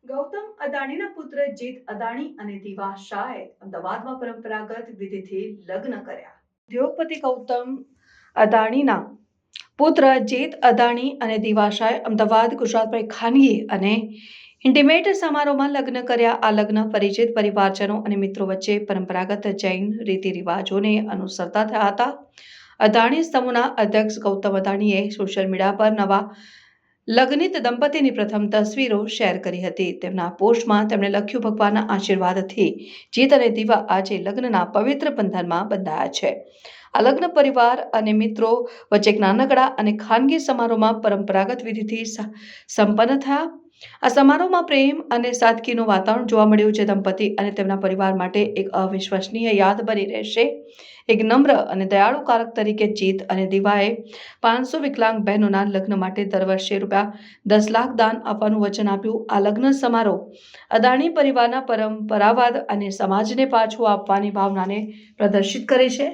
ગૌતમ અદાણીના પુત્ર જીત અદાણી અને દીવા શાહે અમદાવાદમાં પરંપરાગત વિધિથી લગ્ન કર્યા. ઉદ્યોગપતિ ગૌતમ અદાણીના પુત્ર જીત અદાણી અને દીવા શાહે અમદાવાદ ગુજરાતમાં એક ખાનગી અને ઇન્ટિમેટ સમારોહમાં લગ્ન કર્યા. આ લગ્ન પરિચિત પરિવારજનો અને મિત્રો વચ્ચે પરંપરાગત જૈન રીતિ રિવાજોને અનુસરતા થયા હતા. અદાણી સમૂહના અધ્યક્ષ ગૌતમ અદાણીએ સોશિયલ મીડિયા પર નવા લગ્નિત દંપતીની પ્રથમ તસવીરો શેર કરી હતી. તેમના પોસ્ટમાં તેમણે લખ્યું, ભગવાનના આશીર્વાદથી જીત અને દીવા આજે લગ્નના પવિત્ર બંધનમાં બંધાયા છે. આ લગ્ન પરિવાર અને મિત્રો વચ્ચે એક નાનકડા અને ખાનગી સમારોહમાં પરંપરાગત વિધિથી સંપન્ન થયા. આ સમારોહમાં પ્રેમ અને સાદગીનું વાતાવરણ જોવા મળ્યું, જે દંપતી અને તેમના પરિવાર માટે એક અવિશ્વસનીય યાદ બની રહેશે. એક નમ્ર અને દયાળુ કારક તરીકે જીત અને દીવાએ 500 વિકલાંગ બહેનોના લગ્ન માટે દર વર્ષે ₹10 લાખ દાન આપવાનું વચન આપ્યું. આ લગ્ન સમારોહ અદાણી પરિવારના પરંપરાવાદ અને સમાજને પાછું આપવાની ભાવનાને પ્રદર્શિત કરે છે.